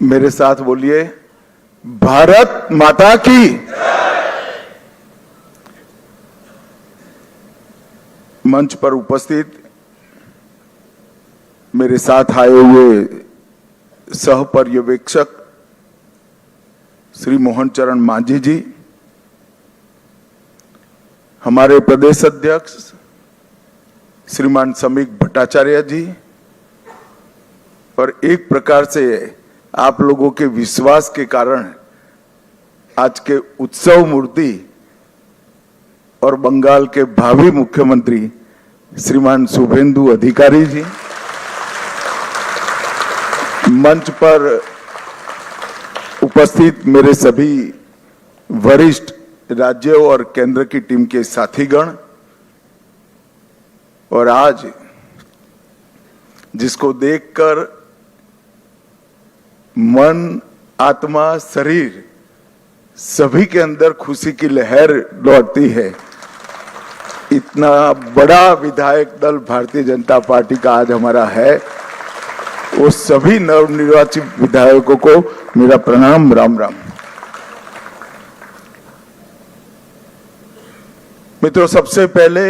मेरे साथ बोलिए, भारत माता की। मंच पर उपस्थित मेरे साथ आए हुए सह पर्यवेक्षक श्री मोहन चरण मांझी जी, हमारे प्रदेश अध्यक्ष श्रीमान समीक भट्टाचार्य जी, और एक प्रकार से आप लोगों के विश्वास के कारण आज के उत्सव मूर्ति और बंगाल के भावी मुख्यमंत्री श्रीमान शुभेंदु अधिकारी जी, मंच पर उपस्थित मेरे सभी वरिष्ठ राज्यों और केंद्र की टीम के साथीगण, और आज जिसको देखकर मन, आत्मा, शरीर सभी के अंदर खुशी की लहर लौटती है, इतना बड़ा विधायक दल भारतीय जनता पार्टी का आज हमारा है, वो सभी नवनिर्वाचित विधायकों को मेरा प्रणाम, राम राम। मित्रों, सबसे पहले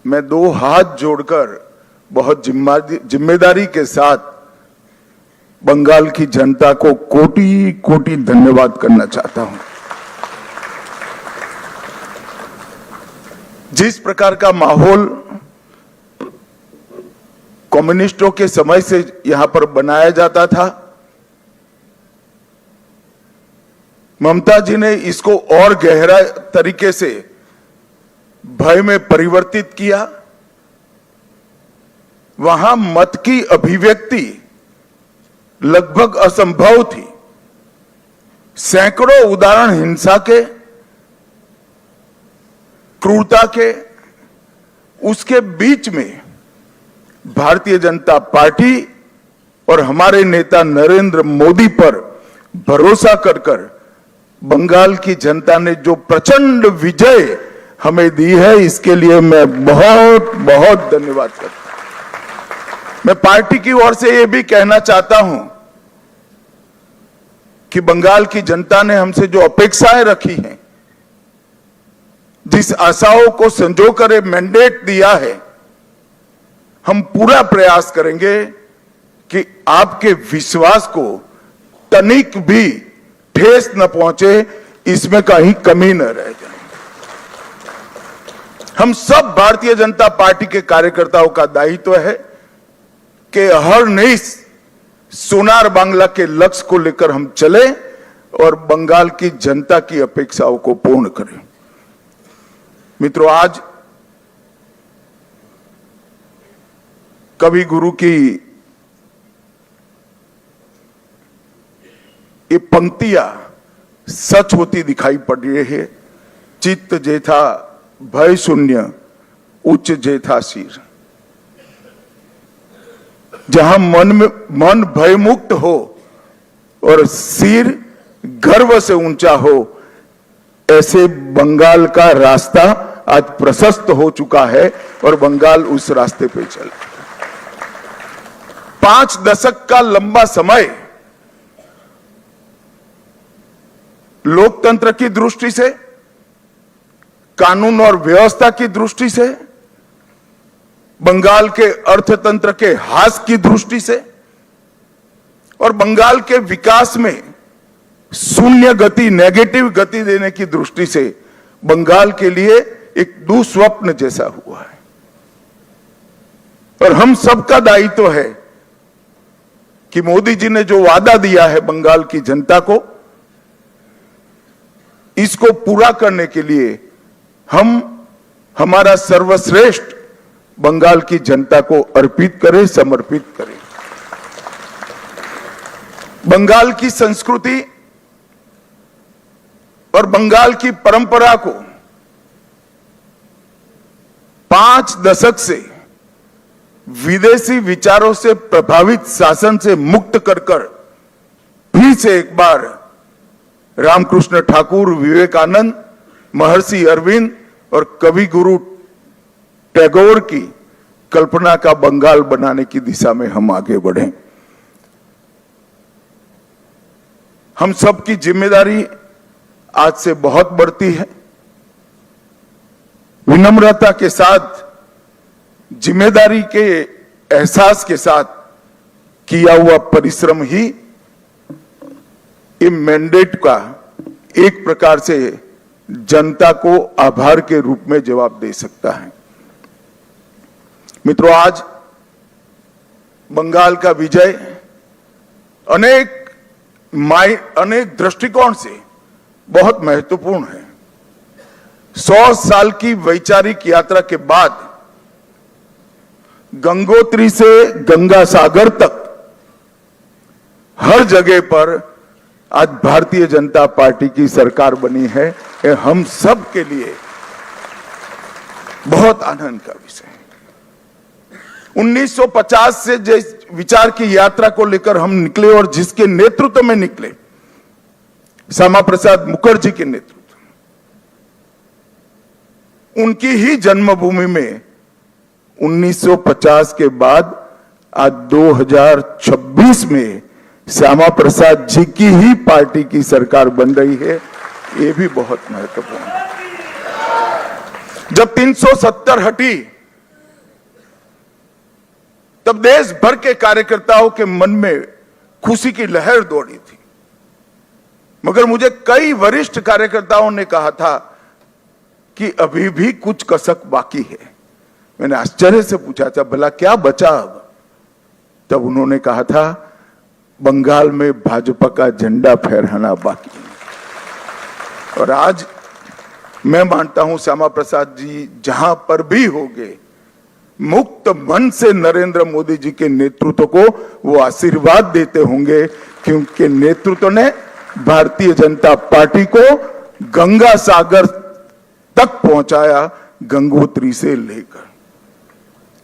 मैं दो हाथ जोड़कर बहुत जिम्मेदारी के साथ बंगाल की जनता को कोटि कोटि धन्यवाद करना चाहता हूं। जिस प्रकार का माहौल कम्युनिस्टों के समय से यहां पर बनाया जाता था, ममता जी ने इसको और गहरा तरीके से भय में परिवर्तित किया। वहां मत की अभिव्यक्ति लगभग असंभव थी। सैकड़ों उदाहरण हिंसा के, क्रूरता के, उसके बीच में भारतीय जनता पार्टी और हमारे नेता नरेंद्र मोदी पर भरोसा कर बंगाल की जनता ने जो प्रचंड विजय हमें दी है, इसके लिए मैं बहुत बहुत धन्यवाद करता हूं। मैं पार्टी की ओर से यह भी कहना चाहता हूं कि बंगाल की जनता ने हमसे जो अपेक्षाएं रखी हैं, जिस आशाओं को संजोकर मैंडेट दिया है, हम पूरा प्रयास करेंगे कि आपके विश्वास को तनिक भी ठेस न पहुंचे, इसमें कहीं कमी न रह जाए। हम सब भारतीय जनता पार्टी के कार्यकर्ताओं का दायित्व है कि हर नई सोनार बांग्ला के लक्ष्य को लेकर हम चले और बंगाल की जनता की अपेक्षाओं को पूर्ण करें। मित्रों, आज कवि गुरु की ये पंक्तियां सच होती दिखाई पड़ रही है। चित्त जेथा भय शून्य, उच्च जेथा सिर। जहां मन भय मुक्त हो और सिर गर्व से ऊंचा हो, ऐसे बंगाल का रास्ता आज प्रशस्त हो चुका है और बंगाल उस रास्ते पे चल। 5 दशक का लंबा समय लोकतंत्र की दृष्टि से, कानून और व्यवस्था की दृष्टि से, बंगाल के अर्थतंत्र के ह्रास की दृष्टि से और बंगाल के विकास में शून्य गति, नेगेटिव गति देने की दृष्टि से बंगाल के लिए एक दुस्वप्न जैसा हुआ है। और हम सबका दायित्व है कि मोदी जी ने जो वादा दिया है बंगाल की जनता को, इसको पूरा करने के लिए हम हमारा सर्वश्रेष्ठ बंगाल की जनता को अर्पित करें, समर्पित करें। बंगाल की संस्कृति और बंगाल की परंपरा को 5 दशक से विदेशी विचारों से प्रभावित शासन से मुक्त कर फिर से एक बार रामकृष्ण ठाकुर, विवेकानंद, महर्षि अरविंद और कवि गुरु टैगोर की कल्पना का बंगाल बनाने की दिशा में हम आगे बढ़ें। हम सबकी जिम्मेदारी आज से बहुत बढ़ती है। विनम्रता के साथ, जिम्मेदारी के एहसास के साथ किया हुआ परिश्रम ही ये मैंडेट का एक प्रकार से जनता को आभार के रूप में जवाब दे सकता है। मित्रों, आज बंगाल का विजय अनेक दृष्टिकोण से बहुत महत्वपूर्ण है। 100 साल की वैचारिक यात्रा के बाद गंगोत्री से गंगा सागर तक हर जगह पर आज भारतीय जनता पार्टी की सरकार बनी है। ये हम सब के लिए बहुत आनंद का विषय है। 1950 से जिस विचार की यात्रा को लेकर हम निकले और जिसके नेतृत्व में निकले, श्यामा प्रसाद मुखर्जी के नेतृत्व, उनकी ही जन्मभूमि में 1950 के बाद आज 2026 में श्यामा प्रसाद जी की ही पार्टी की सरकार बन रही है। ये भी बहुत महत्वपूर्ण है। जब 370 हटी तब देश भर के कार्यकर्ताओं के मन में खुशी की लहर दौड़ी थी, मगर मुझे कई वरिष्ठ कार्यकर्ताओं ने कहा था कि अभी भी कुछ कसक बाकी है। मैंने आश्चर्य से पूछा था, भला क्या बचा अब? तब उन्होंने कहा था, बंगाल में भाजपा का झंडा फहराना बाकी है। और आज मैं मानता हूं श्यामा प्रसाद जी जहां पर भी होंगे, मुक्त मन से नरेंद्र मोदी जी के नेतृत्व को वो आशीर्वाद देते होंगे, क्योंकि नेतृत्व ने भारतीय जनता पार्टी को गंगा सागर तक पहुंचाया, गंगोत्री से लेकर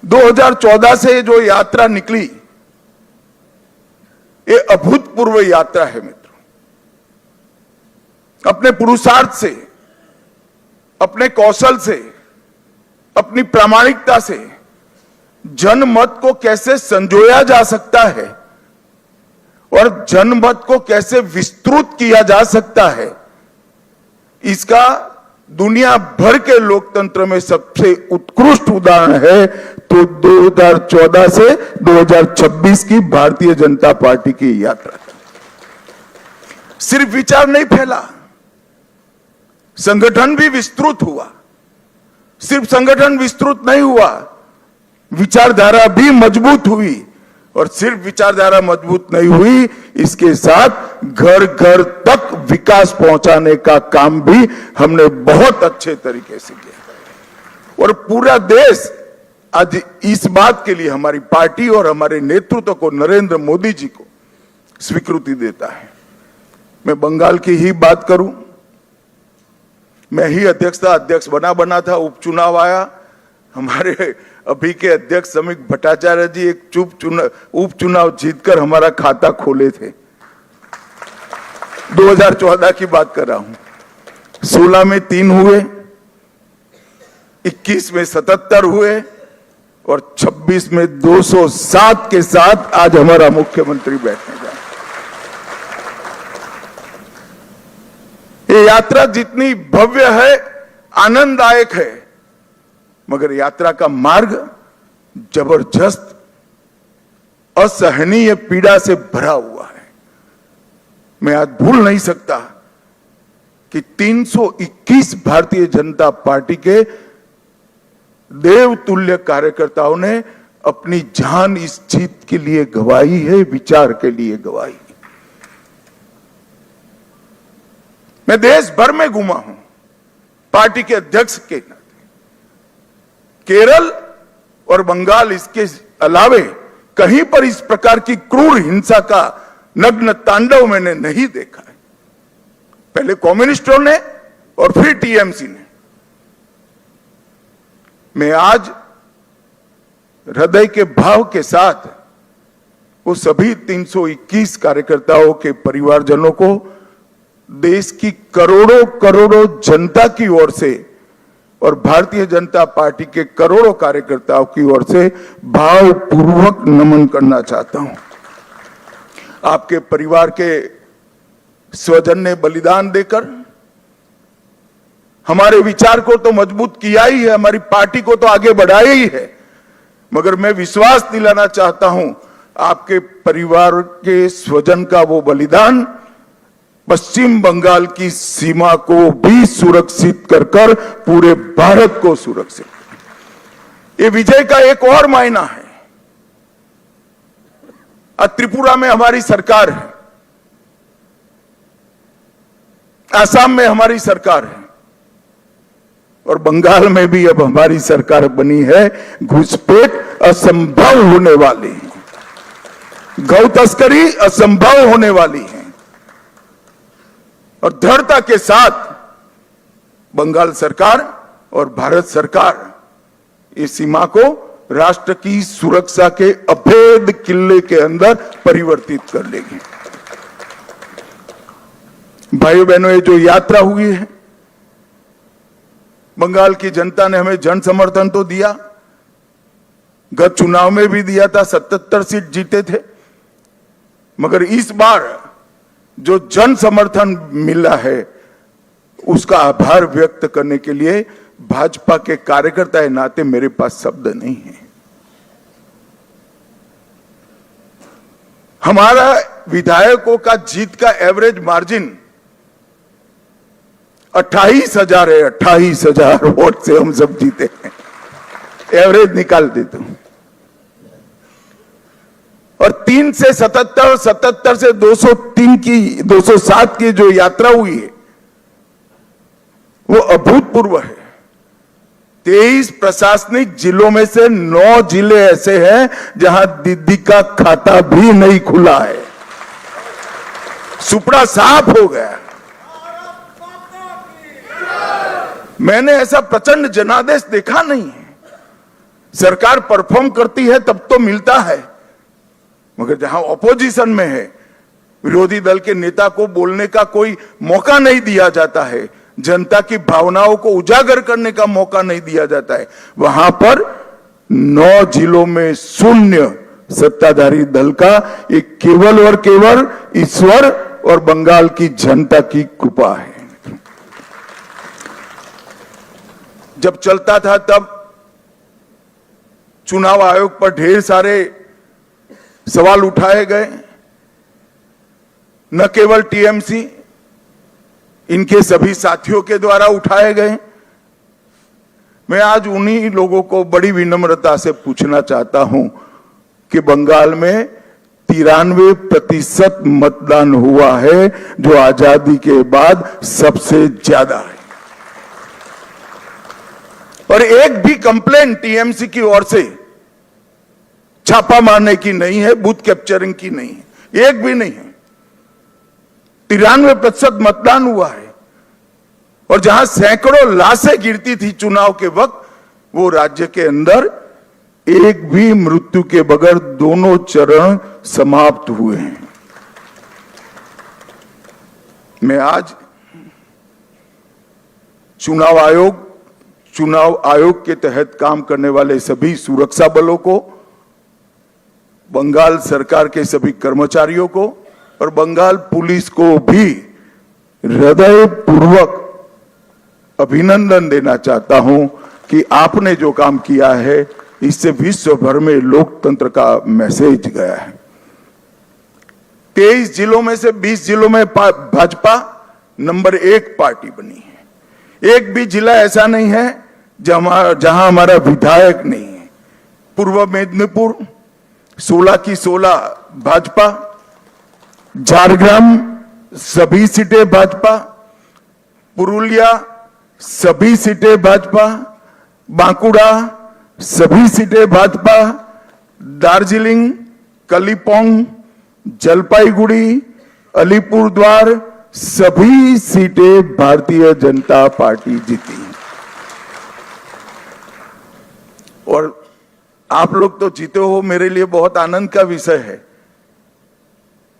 2014 से जो यात्रा निकली, ये अभूतपूर्व यात्रा है मित्रों। अपने पुरुषार्थ से, अपने कौशल से, अपनी प्रामाणिकता से जनमत को कैसे संजोया जा सकता है और जनमत को कैसे विस्तृत किया जा सकता है, इसका दुनिया भर के लोकतंत्र में सबसे उत्कृष्ट उदाहरण है तो 2014 से 2026 की भारतीय जनता पार्टी की यात्रा। सिर्फ विचार नहीं फैला, संगठन भी विस्तृत हुआ। सिर्फ संगठन विस्तृत नहीं हुआ, विचारधारा भी मजबूत हुई। और सिर्फ विचारधारा मजबूत नहीं हुई, इसके साथ घर घर तक विकास पहुंचाने का काम भी हमने बहुत अच्छे तरीके से किया। और पूरा देश आज इस बात के लिए हमारी पार्टी और हमारे नेतृत्व को, नरेंद्र मोदी जी को स्वीकृति देता है। मैं बंगाल की ही बात करूं, मैं ही अध्यक्ष बना था, उपचुनाव आया, हमारे अभी के अध्यक्ष समीक भट्टाचार्य जी एक उपचुनाव जीतकर हमारा खाता खोले थे। 2014 की बात कर रहा हूं। 16 में 3 हुए, 21 में 77 हुए और 26 में 207 के साथ आज हमारा मुख्यमंत्री बैठने जा रहे। ये यात्रा जितनी भव्य है, आनंददायक है, मगर यात्रा का मार्ग जबरदस्त असहनीय पीड़ा से भरा हुआ है। मैं आज भूल नहीं सकता कि 321 भारतीय जनता पार्टी के देवतुल्य कार्यकर्ताओं ने अपनी जान इस जीत के लिए गंवाई है, विचार के लिए गंवाई। मैं देश भर में घूमा हूं पार्टी के अध्यक्ष के नाते। केरल और बंगाल, इसके अलावे कहीं पर इस प्रकार की क्रूर हिंसा का नग्न तांडव मैंने नहीं देखा है। पहले कम्युनिस्टों ने और फिर टीएमसी ने। मैं आज हृदय के भाव के साथ वो सभी 321 कार्यकर्ताओं के परिवारजनों को देश की करोड़ों करोड़ों जनता की ओर से और भारतीय जनता पार्टी के करोड़ों कार्यकर्ताओं की ओर से भावपूर्वक नमन करना चाहता हूं। आपके परिवार के स्वजन ने बलिदान देकर हमारे विचार को तो मजबूत किया ही है, हमारी पार्टी को तो आगे बढ़ाया ही है। मगर मैं विश्वास दिलाना चाहता हूं, आपके परिवार के स्वजन का वो बलिदान पश्चिम बंगाल की सीमा को भी सुरक्षित कर पूरे भारत को सुरक्षित, ये विजय का एक और मायना है। त्रिपुरा में हमारी सरकार है, असम में हमारी सरकार है और बंगाल में भी अब हमारी सरकार बनी है। घुसपैठ असंभव होने वाली है, गौ तस्करी असंभव होने वाली है और दृढ़ता के साथ बंगाल सरकार और भारत सरकार इस सीमा को राष्ट्र की सुरक्षा के अभेद किले के अंदर परिवर्तित कर लेगी। भाइयों बहनों, ये जो यात्रा हुई है, बंगाल की जनता ने हमें जन समर्थन तो दिया, गत चुनाव में भी दिया था, 77 सीट जीते थे। मगर इस बार जो जन समर्थन मिला है उसका आभार व्यक्त करने के लिए भाजपा के कार्यकर्ता के नाते मेरे पास शब्द नहीं है। हमारा विधायकों का जीत का एवरेज मार्जिन 28,000 है। 28,000 वोट से हम सब जीते हैं, एवरेज निकाल देता हूं। और 3 से 77, 77 से 203 की 207 की जो यात्रा हुई है वो अभूतपूर्व है। 23 प्रशासनिक जिलों में से 9 जिले ऐसे हैं जहां दीदी का खाता भी नहीं खुला है, सुपड़ा साफ हो गया। मैंने ऐसा प्रचंड जनादेश देखा नहीं है। सरकार परफॉर्म करती है तब तो मिलता है, मगर जहां ऑपोजिशन में है, विरोधी दल के नेता को बोलने का कोई मौका नहीं दिया जाता है, जनता की भावनाओं को उजागर करने का मौका नहीं दिया जाता है, वहां पर 9 जिलों में शून्य सत्ताधारी दल का एक केवल और केवल ईश्वर और बंगाल की जनता की कृपा है। जब चलता था तब चुनाव आयोग पर ढेर सारे सवाल उठाए गए, न केवल टीएमसी, इनके सभी साथियों के द्वारा उठाए गए। मैं आज उन्हीं लोगों को बड़ी विनम्रता से पूछना चाहता हूं कि बंगाल में 93% मतदान हुआ है, जो आजादी के बाद सबसे ज्यादा है, और एक भी कंप्लेंट टीएमसी की ओर से छापा मारने की नहीं है, बूथ कैप्चरिंग की नहीं है, एक भी नहीं है। 93% मतदान हुआ है और जहां सैकड़ों लाशें गिरती थी चुनाव के वक्त, वो राज्य के अंदर एक भी मृत्यु के बगैर दोनों चरण समाप्त हुए हैं। मैं आज चुनाव आयोग के तहत काम करने वाले सभी सुरक्षा बलों को, बंगाल सरकार के सभी कर्मचारियों को और बंगाल पुलिस को भी हृदयपूर्वक अभिनंदन देना चाहता हूं कि आपने जो काम किया है इससे विश्व भर में लोकतंत्र का मैसेज गया है। 23 जिलों में से 20 जिलों में भाजपा नंबर 1 पार्टी बनी है। एक भी जिला ऐसा नहीं है जहां हमारा विधायक नहीं है। पूर्व मेदिनीपुर 16 की 16 भाजपा, झारग्राम सभी सीटें भाजपा, पुरुलिया सभी सीटें भाजपा, बांकुड़ा सभी सीटें भाजपा, दार्जिलिंग, कलिम्पोंग, जलपाईगुड़ी, अलीपुरद्वार सभी सीटें भारतीय जनता पार्टी जीती। और आप लोग तो जीते हो, मेरे लिए बहुत आनंद का विषय है,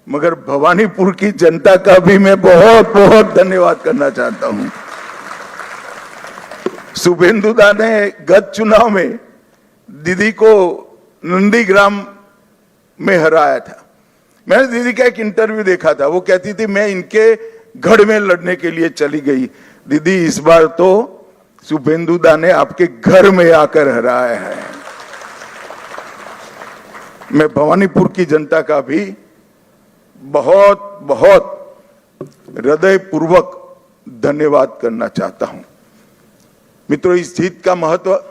मगर भवानीपुर की जनता का भी मैं बहुत बहुत धन्यवाद करना चाहता हूं। शुभेंदुदा ने गत चुनाव में दीदी को नंदीग्राम में हराया था। मैंने दीदी का एक इंटरव्यू देखा था, वो कहती थी मैं इनके गढ़ में लड़ने के लिए चली गई। दीदी इस बार तो शुभेंदु दा ने आपके घर में आकर हराया है। मैं भवानीपुर की जनता का भी बहुत बहुत हृदयपूर्वक धन्यवाद करना चाहता हूं। मित्रों, इस जीत का महत्व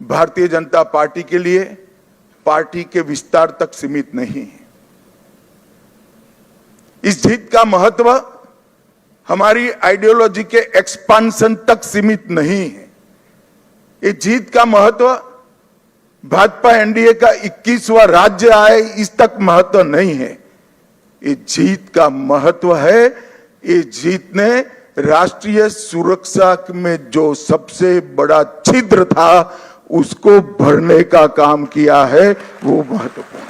भारतीय जनता पार्टी के लिए पार्टी के विस्तार तक सीमित नहीं है। इस जीत का महत्व हमारी आइडियोलॉजी के एक्सपांशन तक सीमित नहीं है। ये जीत का महत्व भाजपा एनडीए का 21वां राज्य आए इस तक महत्व नहीं है। ये जीत का महत्व है, ये जीत ने राष्ट्रीय सुरक्षा में जो सबसे बड़ा छिद्र था उसको भरने का काम किया है, वो महत्वपूर्ण है।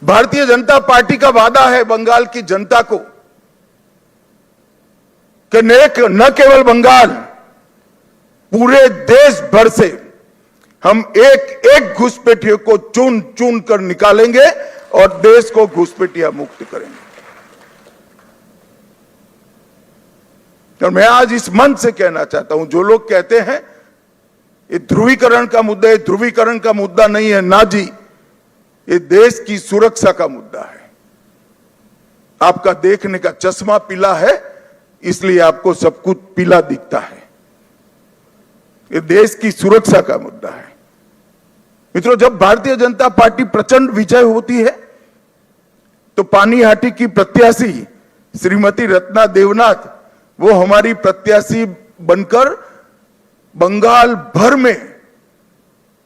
भारतीय जनता पार्टी का वादा है बंगाल की जनता को कि न केवल बंगाल, पूरे देश भर से हम एक एक घुसपैठियों को चुन चुन कर निकालेंगे और देश को घुसपैठिया मुक्त करेंगे। और मैं आज इस मंच से कहना चाहता हूं, जो लोग कहते हैं ये ध्रुवीकरण का मुद्दा है, ध्रुवीकरण का मुद्दा नहीं है, ना जी, ये देश की सुरक्षा का मुद्दा है। आपका देखने का चश्मा पीला है, इसलिए आपको सब कुछ पीला दिखता है। ये देश की सुरक्षा का मुद्दा है। मित्रों, जब भारतीय जनता पार्टी प्रचंड विजय होती है तो पानीहाटी की प्रत्याशी श्रीमती रत्ना देवनाथ, वो हमारी प्रत्याशी बनकर बंगाल भर में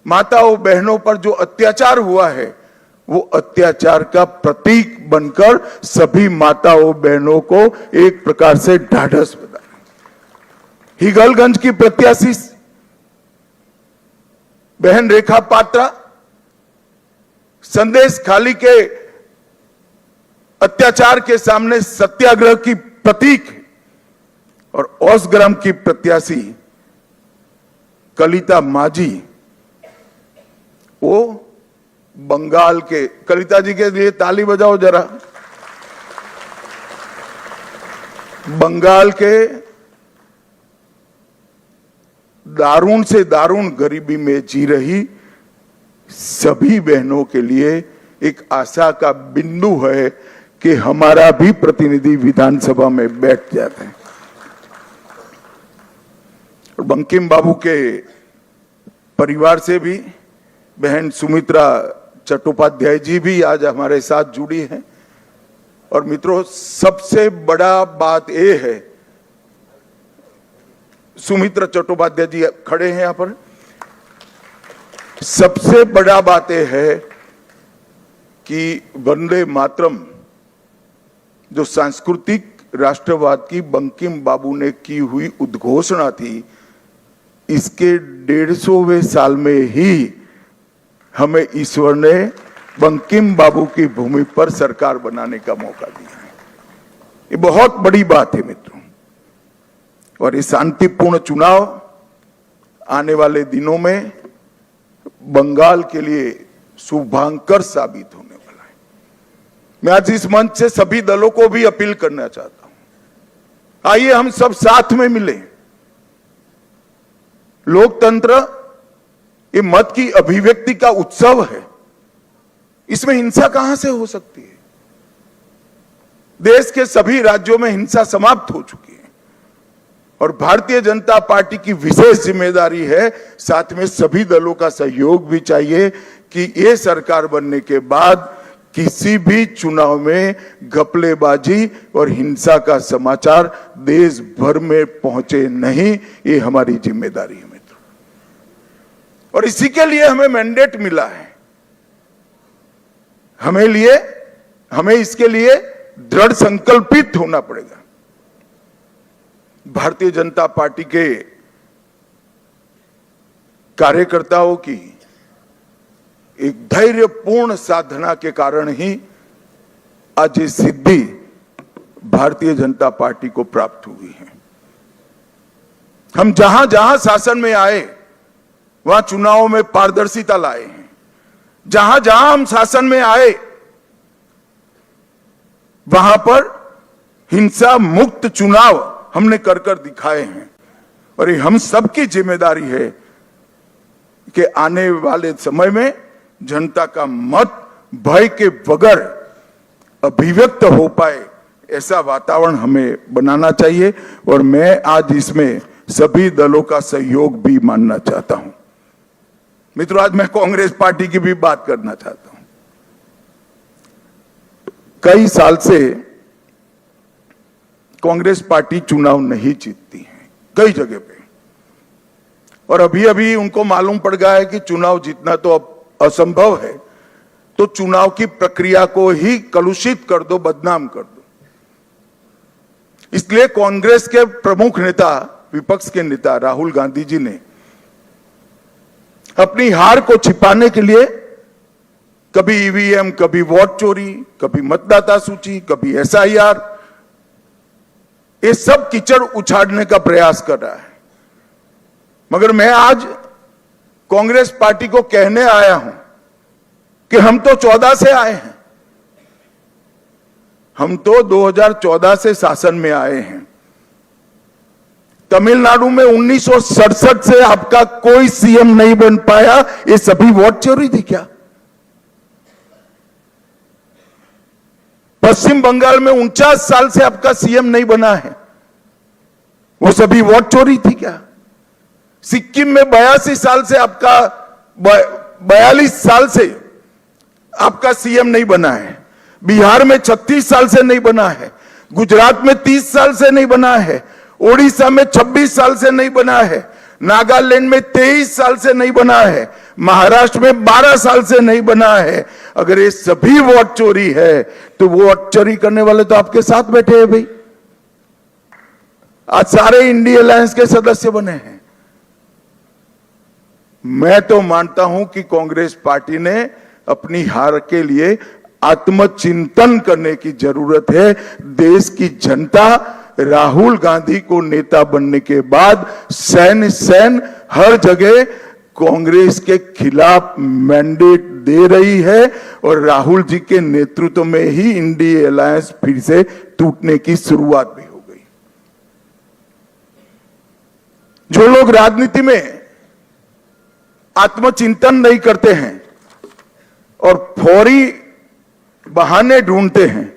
माताओं बहनों पर जो अत्याचार हुआ है वो अत्याचार का प्रतीक बनकर सभी माताओं बहनों को एक प्रकार से ढाढ़स बना। हिगलगंज की प्रत्याशी बहन रेखा पात्रा संदेश खाली के अत्याचार के सामने सत्याग्रह की प्रतीक है। और औसग्राम की प्रत्याशी कलिता माझी, वो बंगाल के, कलिता जी के लिए ताली बजाओ जरा, बंगाल के दारुण से दारुण गरीबी में जी रही सभी बहनों के लिए एक आशा का बिंदु है कि हमारा भी प्रतिनिधि विधानसभा में बैठ जाते हैं। और बंकिम बाबू के परिवार से भी बहन सुमित्रा चट्टोपाध्याय जी भी आज हमारे साथ जुड़ी हैं। और मित्रों, सबसे बड़ा बात यह है, सुमित्रा चट्टोपाध्याय जी खड़े हैं यहां पर, सबसे बड़ा बात यह है कि वंदे मातरम जो सांस्कृतिक राष्ट्रवाद की बंकिम बाबू ने की हुई उद्घोषणा थी, इसके 150वें साल में ही हमें ईश्वर ने बंकिम बाबू की भूमि पर सरकार बनाने का मौका दिया है। ये बहुत बड़ी बात है मित्रों। और ये शांतिपूर्ण चुनाव आने वाले दिनों में बंगाल के लिए शुभांकर साबित होने वाला है। मैं आज इस मंच से सभी दलों को भी अपील करना चाहता हूं, आइए हम सब साथ में मिलें। लोकतंत्र ये मत की अभिव्यक्ति का उत्सव है, इसमें हिंसा कहां से हो सकती है? देश के सभी राज्यों में हिंसा समाप्त हो चुकी है और भारतीय जनता पार्टी की विशेष जिम्मेदारी है, साथ में सभी दलों का सहयोग भी चाहिए कि ये सरकार बनने के बाद किसी भी चुनाव में घपलेबाजी और हिंसा का समाचार देश भर में पहुंचे नहीं। ये हमारी जिम्मेदारी है मित्रों, और इसी के लिए हमें मैंडेट मिला है। हमें इसके लिए दृढ़ संकल्पित होना पड़ेगा। भारतीय जनता पार्टी के कार्यकर्ताओं की एक धैर्यपूर्ण साधना के कारण ही आज ये सिद्धि भारतीय जनता पार्टी को प्राप्त हुई है। हम जहां जहां शासन में आए वहां चुनावों में पारदर्शिता लाए हैं, जहां जहां हम शासन में आए वहां पर हिंसा मुक्त चुनाव हमने कर कर दिखाए हैं और ये हम सबकी जिम्मेदारी है कि आने वाले समय में जनता का मत भय के बगैर अभिव्यक्त हो पाए ऐसा वातावरण हमें बनाना चाहिए और मैं आज इसमें सभी दलों का सहयोग भी मानना चाहता हूं। मित्रों, आज मैं कांग्रेस पार्टी की भी बात करना चाहता हूं। कई साल से कांग्रेस पार्टी चुनाव नहीं जीतती है कई जगह पे और अभी अभी उनको मालूम पड़ गया है कि चुनाव जीतना तो अब असंभव है, तो चुनाव की प्रक्रिया को ही कलुषित कर दो, बदनाम कर दो। इसलिए कांग्रेस के प्रमुख नेता, विपक्ष के नेता राहुल गांधी जी ने अपनी हार को छिपाने के लिए कभी ईवीएम, कभी वोट चोरी, कभी मतदाता सूची, कभी एसआईआर, ये सब कीचड़ उछाड़ने का प्रयास कर रहा है। मगर मैं आज कांग्रेस पार्टी को कहने आया हूं कि हम तो 14 से आए हैं, हम तो 2014 से शासन में आए हैं। तमिलनाडु में 1967 से आपका कोई सीएम नहीं बन पाया, ये सभी वोट चोरी थी क्या? पश्चिम बंगाल में 49 साल से आपका सीएम नहीं बना है, वो सभी वोट चोरी थी क्या? सिक्किम में 82 साल से आपका 42 साल से आपका सीएम नहीं बना है, बिहार में 36 साल से नहीं बना है, गुजरात में 30 साल से नहीं बना है, ओडिशा में 26 साल से नहीं बना है, नागालैंड में 23 साल से नहीं बना है, महाराष्ट्र में 12 साल से नहीं बना है। अगर ये सभी वोट चोरी है तो वोट चोरी करने वाले तो आपके साथ बैठे हैं भाई, आज सारे इंडिया अलायंस के सदस्य बने हैं। मैं तो मानता हूं कि कांग्रेस पार्टी ने अपनी हार के लिए आत्मचिंतन करने की जरूरत है। देश की जनता राहुल गांधी को नेता बनने के बाद सैन हर जगह कांग्रेस के खिलाफ मैंडेट दे रही है और राहुल जी के नेतृत्व में ही इंडिया अलायंस फिर से टूटने की शुरुआत भी हो गई। जो लोग राजनीति में आत्मचिंतन नहीं करते हैं और फौरी बहाने ढूंढते हैं,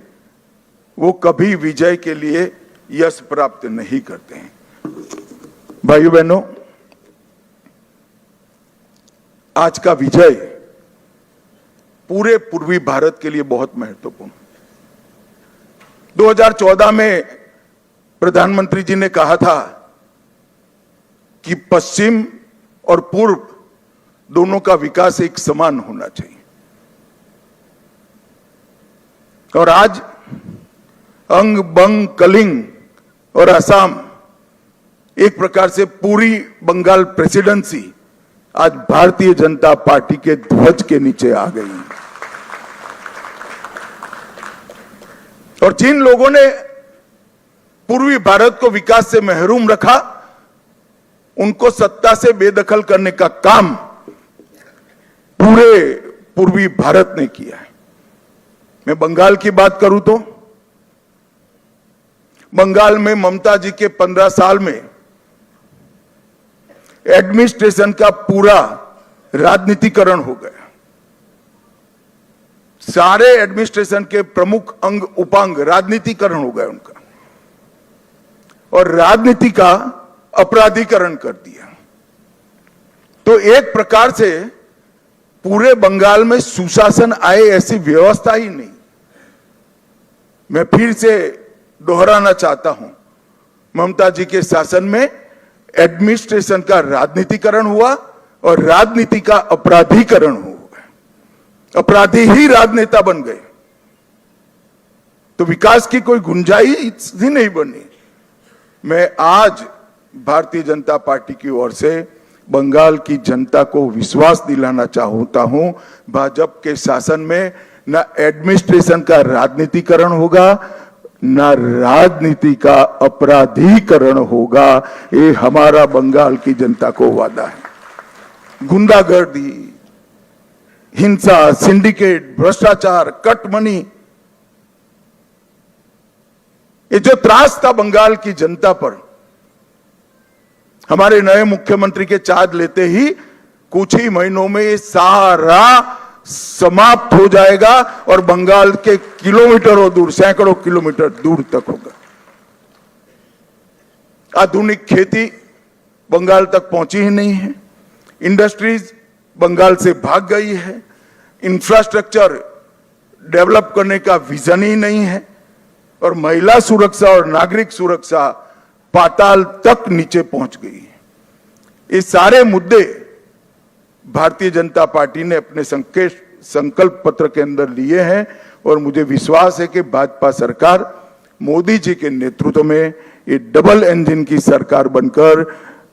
वो कभी विजय के लिए यश प्राप्त नहीं करते हैं। भाइयों बहनों, आज का विजय पूरे पूर्वी भारत के लिए बहुत महत्वपूर्ण। 2014 में प्रधानमंत्री जी ने कहा था कि पश्चिम और पूर्व दोनों का विकास एक समान होना चाहिए और आज अंग, बंग, कलिंग और असम, एक प्रकार से पूरी बंगाल प्रेसिडेंसी आज भारतीय जनता पार्टी के ध्वज के नीचे आ गई है। और जिन लोगों ने पूर्वी भारत को विकास से महरूम रखा, उनको सत्ता से बेदखल करने का काम पूरे पूर्वी भारत ने किया है। मैं बंगाल की बात करूं तो बंगाल में ममता जी के 15 साल में एडमिनिस्ट्रेशन का पूरा राजनीतिकरण हो गया। सारे एडमिनिस्ट्रेशन के प्रमुख अंग उपांग राजनीतिकरण हो गया उनका और राजनीति का अपराधीकरण कर दिया। तो एक प्रकार से पूरे बंगाल में सुशासन आए ऐसी व्यवस्था ही नहीं। मैं फिर से दोहराना चाहता हूं, ममता जी के शासन में एडमिनिस्ट्रेशन का राजनीतिकरण हुआ और राजनीति का अपराधीकरण हुआ। अपराधी ही राजनेता बन गए, तो विकास की कोई गुंजाइश ही नहीं बनी। मैं आज भारतीय जनता पार्टी की ओर से बंगाल की जनता को विश्वास दिलाना चाहता हूं, भाजपा के शासन में न एडमिनिस्ट्रेशन का राजनीतिकरण होगा, न राजनीति का अपराधीकरण होगा। ये हमारा बंगाल की जनता को वादा है। गुंडागर्दी, हिंसा, सिंडिकेट, भ्रष्टाचार, कट मनी, ये जो त्रास था बंगाल की जनता पर, हमारे नए मुख्यमंत्री के चार्ज लेते ही कुछ ही महीनों में ये सारा समाप्त हो जाएगा और बंगाल के किलोमीटरों दूर, सैकड़ों किलोमीटर दूर तक होगा। आधुनिक खेती बंगाल तक पहुंची ही नहीं है, इंडस्ट्रीज बंगाल से भाग गई है, इंफ्रास्ट्रक्चर डेवलप करने का विजन ही नहीं है, और महिला सुरक्षा और नागरिक सुरक्षा पाताल तक नीचे पहुंच गई है। ये सारे मुद्दे भारतीय जनता पार्टी ने अपने संकल्प पत्र के अंदर लिए हैं और मुझे विश्वास है कि भाजपा सरकार मोदी जी के नेतृत्व में ये डबल इंजन की सरकार बनकर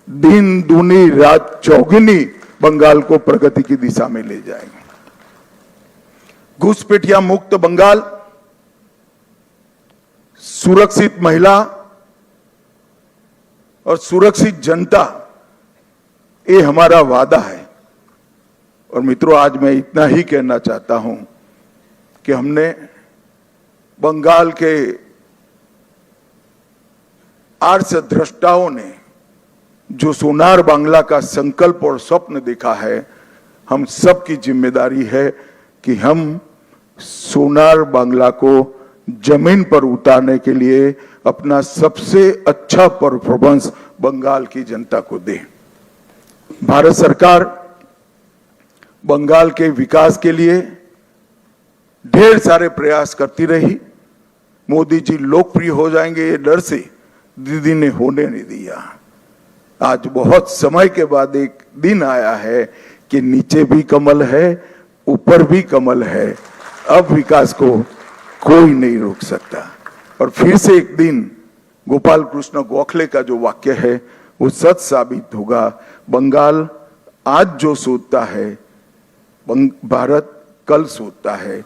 दिन दूनी रात चौगुनी बंगाल को प्रगति की दिशा में ले जाएगी। घुसपैठिया मुक्त बंगाल, सुरक्षित महिला और सुरक्षित जनता, ये हमारा वादा है। और मित्रों, आज मैं इतना ही कहना चाहता हूं कि हमने बंगाल के आर्ष द्रष्टाओं ने जो सोनार बांग्ला का संकल्प और स्वप्न देखा है, हम सबकी जिम्मेदारी है कि हम सोनार बांग्ला को जमीन पर उतारने के लिए अपना सबसे अच्छा परफॉर्मेंस बंगाल की जनता को दे। भारत सरकार बंगाल के विकास के लिए ढेर सारे प्रयास करती रही। मोदी जी लोकप्रिय हो जाएंगे ये डर से दीदी ने होने नहीं दिया। आज बहुत समय के बाद एक दिन आया है कि नीचे भी कमल है, ऊपर भी कमल है। अब विकास को कोई नहीं रोक सकता। और फिर से एक दिन गोपाल कृष्ण गोखले का जो वाक्य है वो सच साबित होगा। बंगाल आज जो सोचता है, भारत कल सोचता है।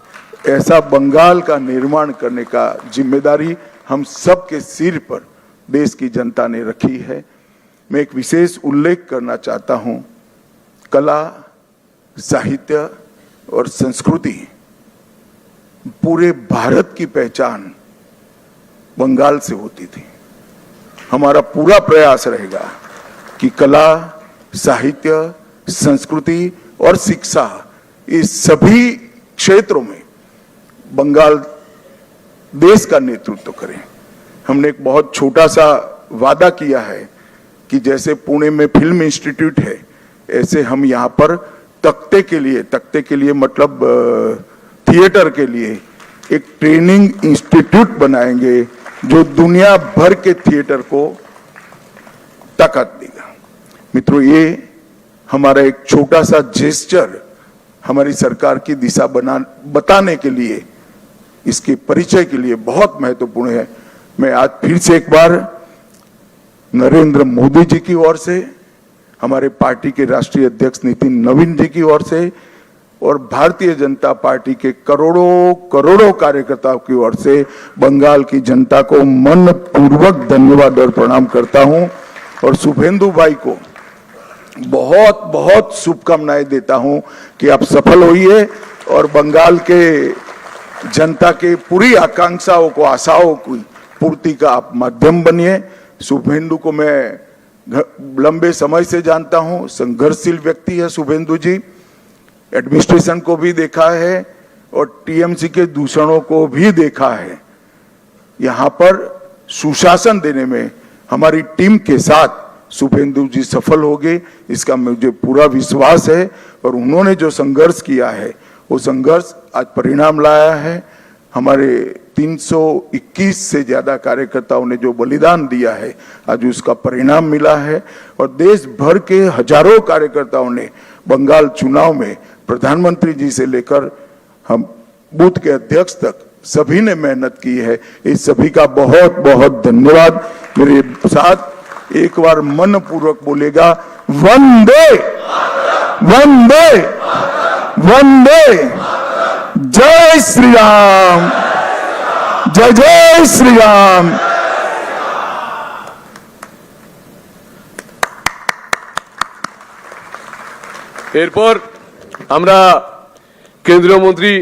ऐसा बंगाल का निर्माण करने का जिम्मेदारी हम सबके सिर पर देश की जनता ने रखी है। मैं एक विशेष उल्लेख करना चाहता हूं, कला, साहित्य और संस्कृति, पूरे भारत की पहचान बंगाल से होती थी। हमारा पूरा प्रयास रहेगा कि कला, साहित्य, संस्कृति और शिक्षा, इस सभी क्षेत्रों में बंगाल देश का नेतृत्व करें। हमने एक बहुत छोटा सा वादा किया है कि जैसे पुणे में फिल्म इंस्टीट्यूट है, ऐसे हम यहाँ पर तख्ते के लिए मतलब थिएटर के लिए एक ट्रेनिंग इंस्टीट्यूट बनाएंगे जो दुनिया भर के थिएटर को ताकत देगा। मित्रों, ये हमारा एक छोटा सा जेस्चर हमारी सरकार की दिशा बताने के लिए, इसके परिचय के लिए बहुत महत्वपूर्ण है। मैं आज फिर से एक बार नरेंद्र मोदी जी की ओर से, हमारे पार्टी के राष्ट्रीय अध्यक्ष नितिन नवीन जी की ओर से और भारतीय जनता पार्टी के करोड़ों कार्यकर्ताओं की ओर से बंगाल की जनता को मन पूर्वक धन्यवाद और प्रणाम करता हूं। और शुभेंदु भाई को बहुत बहुत शुभकामनाएं देता हूं कि आप सफल होइए और बंगाल के जनता के पूरी आकांक्षाओं को, आशाओं की पूर्ति का आप माध्यम बनिए। शुभेंदु को मैं लंबे समय से जानता हूं, संघर्षशील व्यक्ति है शुभेंदु जी। एडमिनिस्ट्रेशन को भी देखा है और टीएमसी के दूषणों को भी देखा है। यहां पर सुशासन देने में हमारी टीम के साथ शुभेंदु जी सफल होंगे, इसका मुझे पूरा विश्वास है। और उन्होंने जो संघर्ष किया है वो संघर्ष आज परिणाम लाया है। हमारे 321 से ज्यादा कार्यकर्ताओं ने जो बलिदान दिया है, आज उसका परिणाम मिला है। और देश भर के हजारों कार्यकर्ताओं ने बंगाल चुनाव में प्रधानमंत्री जी से लेकर हम बूथ के अध्यक्ष तक सभी ने मेहनत की है। इस सभी का बहुत बहुत धन्यवाद। मेरे साथ एक बार मन पूर्वक बोलेगा, वंदे वंदे वंदे, जय श्री राम, जय जय श्री राम। এরপর আমরা কেন্দ্রীয় মন্ত্রী